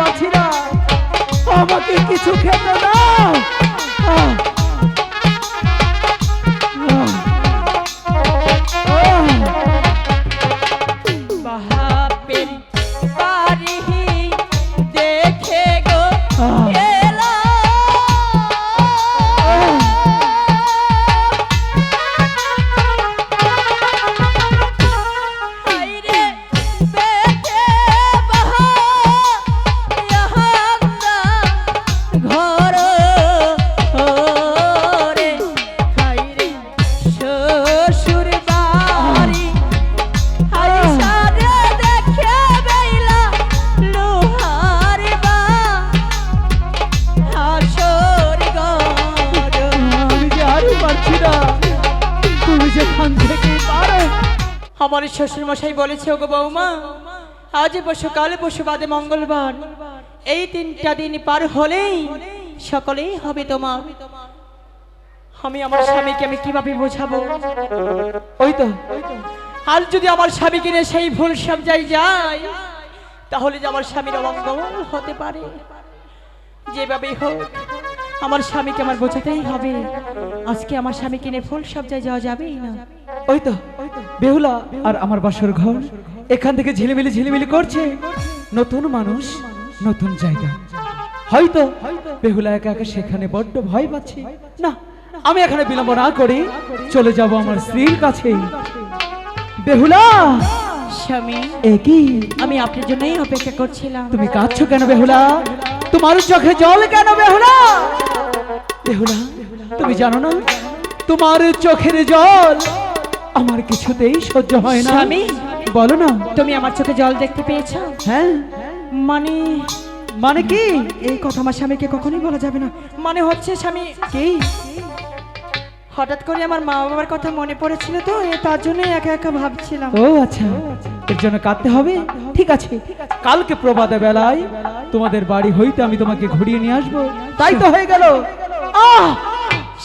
পারছি না, আমাকে কিছু খেতে দাও। আমার শ্বশুর মশাই বলেছে, ওগো বৌমা, আজ পশু কালে পশু বাদে মঙ্গলবার, এই 3টা দিন পার হলেই সকলেই হবে তোমার। আমি আমার স্বামীকে আমি কিভাবে বোঝাবো? ওই তো আর যদি আমার স্বামীকে নিয়ে সেই ভুল সব যাই তাহলে যে আমার স্বামীর অমঙ্গল হতে পারে। যেভাবেই হোক আমার স্বামীকে আমার বোঝাতেই হবে, আজকে আমার স্বামীকে নিয়ে ফুল সব যাওয়া যাবেই না। ওই তো বেহুলা আর আমার বাসর ঘর এখান থেকে ঝিলিমিলি ঝিলিমিলি করছে। নতুন মানুষ, নতুন জায়গা। হয়তো বেহুলা একা একা সেখানে বড্ড ভয় পাচ্ছে। না, আমি এখানে বিলম্ব না করে চলে যাব আমার স্ত্রীর কাছে। বেহুলা, স্বামী, একই আমি আপনার জন্যই অপেক্ষা করছিলাম। তুমি কাঁদছো কেন বেহুলা? তোমার চোখে জল কেন বেহুলা? বেহুলা, তুমি জানো না তোমার চোখের জল আমার কিছুতেই সহ্য হয় না। স্বামী, বলো না। তুমি আমার চোখে জল দেখতে পেয়েছো? হ্যাঁ। মানে কি? এই কথা আমার স্বামীকে কখনোই বলা যাবে না। মানে হচ্ছে স্বামী, কি? হঠাৎ করে আমার মা বাবার কথা মনে পড়েছিল তো, তার জন্যই একা একা ভাবছিলাম। ও আচ্ছা, এর জন্য কাঁদতে হবে? ঠিক আছে, কালকে প্রভাতে বেলায় তোমাদের বাড়ি হইতে আমি তোমাকে ঘুরিয়ে নিয়ে আসবো। তাই তো হয়ে গেল।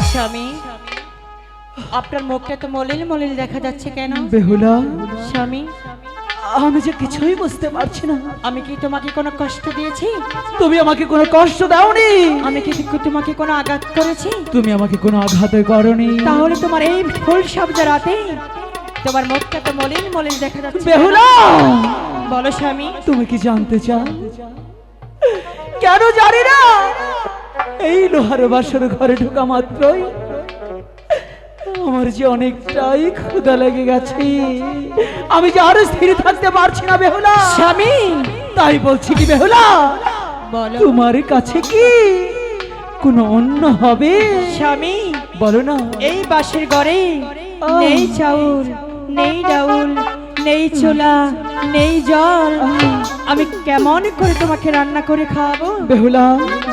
স্বামী, আপনার মুখটা তো মলিন মলিন দেখা যাচ্ছে কেন? বেহুলা, স্বামী, আমি যে কিছুই বুঝতে পারছি না। আমি কি তোমাকে কোনো কষ্ট দিয়েছি? তুমি আমাকে কোনো কষ্ট দাওনি। আমি কি তোমাকে কোনো আঘাত করেছি? তুমি আমাকে কোনো আঘাত করনি। তাহলে তোমার এই ফুল সবজা রাতে তোমার মুখটা তো মলিন মলিন দেখা যাচ্ছে। বেহুলা, বলো স্বামী, তুমি কি জানতে চাও? কেন জানি না, এই লোহার বাসর ঘরে ঢোকা মাত্রই আমার যে অনেকটাই ক্ষুধা লেগে গেছে। আমি যে আর স্থির থাকতে পারছি না বেহুলা। স্বামী, তাই বলছি কি বেহুলা, বলো তোমার কাছে কি কোনো অন্য হবে? স্বামী, বলো না। এই বাসের ঘরে নেই চাউল, নেই ডাউল, নেই ছোলা, নেই জল, আমি কেমন করে তোমাকে রান্না করে খাওয়াবো? বেহুলা,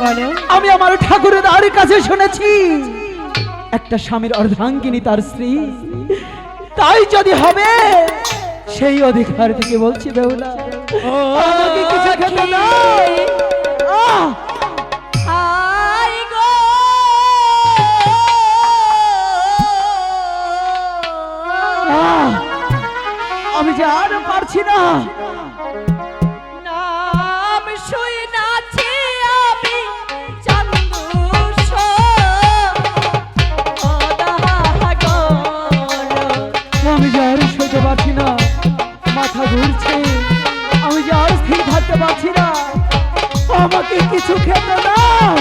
বলো। আমি আমার ঠাকুরের দাঁড়ির কাছে শুনেছি একটা স্বামীর অর্ধাঙ্গিনী তার স্ত্রী। তাই যদি হবে সেই অধিকার থেকে বলছি বেহুলা, আমাকে কিছু খেতে দাও। আমি যে আর পারছি না। আমি যে আর সইতে পারছি না, মাথা ঘুরছে। আমি যে আর স্থির থাকতে পারছি না, আমাকে কিছু খেতে দাও।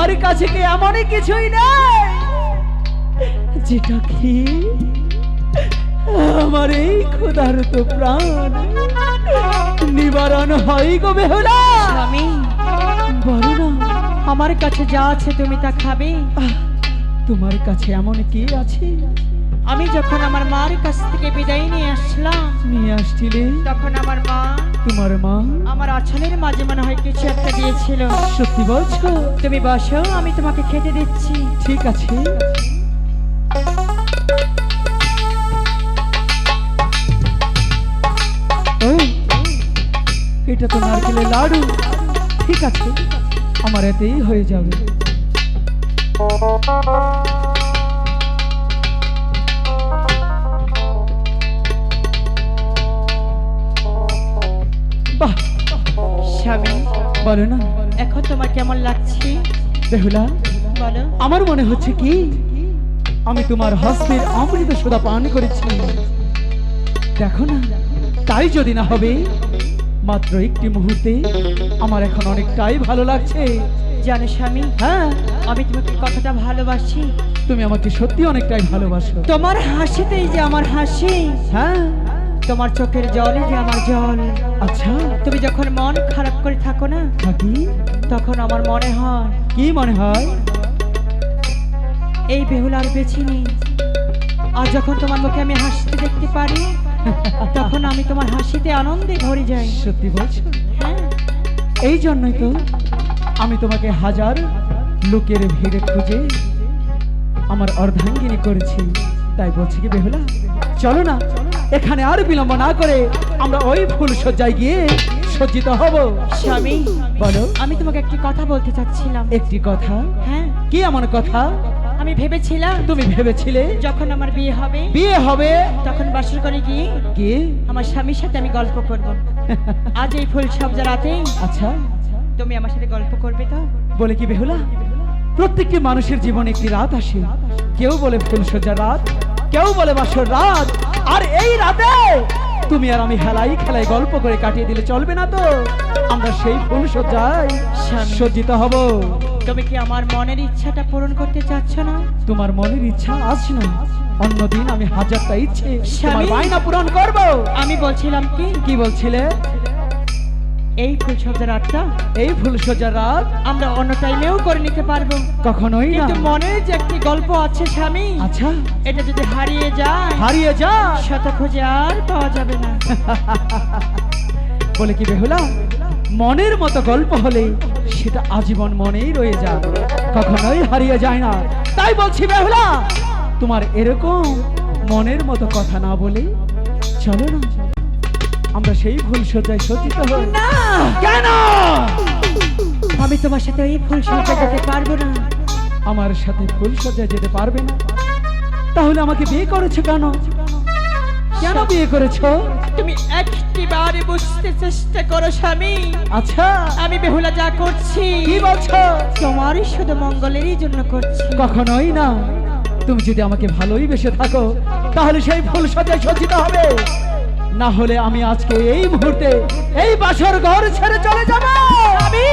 তোমার কাছে কি এমনই কিছুই নেই যেটা কি আমার এই ক্ষুধার্ত প্রাণ নিবারণ হয় গো বেহুলা? স্বামী, বলো না, আমার কাছে যা আছে তুমি তা খাবে। তোমার কাছে এমন কি আছে? আমি যখন আমার মার কাছ থেকে বিদায় নিয়ে আসলাম, নিয়ে আসছিলে, তখন আমার মা তোমার মা আমার আঁচলের মাঝে মনে হয় কিছু একটা দিয়েছিল। সত্যি বলছো? তুমি বসো, আমি তোমাকে খেতে দিচ্ছি। ঠিক আছে। ওই, এটা তো নারকেলের লাড়ু। ঠিক আছে, আমার এতেই হয়ে যাবে। বাহ, স্বামী, বলো না এখন তোমার কেমন লাগছে বেহুলা? বলো। আমার মনে হচ্ছে কি আমি তোমার হস্তের অমৃত সুধা পান করেছি। দেখো না, তাই যদি না হবে, মাত্র একটি মুহূর্তে আমার এখন অনেকটাই ভালো লাগছে। জানো স্বামী, হ্যাঁ, আমি তোমাকে কতটা ভালোবাসি। তুমি আমাকে সত্যি অনেকটাই ভালোবাসো। তোমার হাসিতেই যে আমার হাসি, হ্যাঁ, তোমার চোখের জলে যে আমার জল। আচ্ছা, তুমি যখন মন খারাপ করে থাকো না, থাকি। তখন আমার মনে হয় কি মনে হয়? এই বেহুলার বেছে নেই। আর যখন তোমার মুখে আমি হাসতে দেখতে পারি, তখন আমি তোমার হাসিতে আনন্দে ভরে যাই। সত্যি বলছো? হ্যাঁ, এই জন্যই তো আমি তোমাকে হাজার লোকের ভিড়ে খুঁজে আমার অর্ধাঙ্গিনী করেছি। তাই বলছি কি বেহুলা, চলো না, এখানে আর বিলম্ব না করে আমরা ওই ফুল সজ্জায় গিয়ে সজ্জিত হব। স্বামী, বলো। আমি তোমাকে একটি কথা বলতে চাচ্ছিলাম। একটি কথা? হ্যাঁ, কি এমন কথা আমি ভেবেছিলাম তুমি ভেবেছিলে? যখন আমার বিয়ে হবে, বিয়ে হবে, তখন বাসর করে গিয়ে কি? আমার স্বামীর সাথে আমি গল্প করব। আজ এই ফুল সজ্জা রাতে আচ্ছা, তুমি আমার সাথে গল্প করবে তো? বলে কি বেহুলা, প্রত্যেকটি মানুষের জীবনে একটি রাত আসে। কেউ বলে ফুলসজ্জার রাত, কেউ বলে বাসর রাত। আর এই রাতে তুমি আর আমি হেলাই খেলাই গল্প করে কাটিয়ে দিলে চলবে না তো। আমরা সেই ফুলসজ্জায় সজ্জিত হব। তুমি কি আমার মনের ইচ্ছাটা পূরণ করতে চাচ্ছ না? তোমার মনের ইচ্ছা আজ না, অন্যদিন আমি হাজারটা ইচ্ছে তোমার স্বামী, বায়না পূরণ করব। আমি বলছিলাম কি, কি বলছিলে? এই ফুল সজ্জা রাতটা এই ফুলসজ্জার রাত আমরা অন্য টাইমেও করে নিতে পারবো। কখনোই না। কিন্তু মনের যে একটি গল্প আছে স্বামী, আচ্ছা, এটা যদি হারিয়ে যায়, হারিয়ে যা। শত খুঁজে আর পাওয়া যাবে না। বলে কি বেহুলা, মনের মতো গল্প হলে সেটা আজীবন মনেই রয়ে যায়, কখনোই হারিয়ে যায় না। তাই বলছি বেহুলা, তোমার এরকম মনের মতো কথা না বলে চলো না, আমরা সেই ফুলসজ্জায় সজ্জিত হই। না, কেন? আমি তোমার সাথে এই ফুল সজ্জা যেতে পারবো না। আমার সাথে ফুলসজ্জায় যেতে পারবে না? তাহলে আমাকে বিয়ে করেছো কেন? কেন বিয়ে করেছো? তুমি একটিবারে বুঝতে চেষ্টা করো স্বামী। আচ্ছা, আমি বেহুলা যা করছি কি বলছো? তোমারই শুধু মঙ্গলেরই জন্য করছি। কখনোই না। তুমি যদি আমাকে ভালোই বেসে থাকো, তাহলে সেই ফুলসজ্জায় সজ্জিত হবে। না হলে আমি আজকে এই মুহূর্তে এই বাসর ঘর ছেড়ে চলে যাব। আমি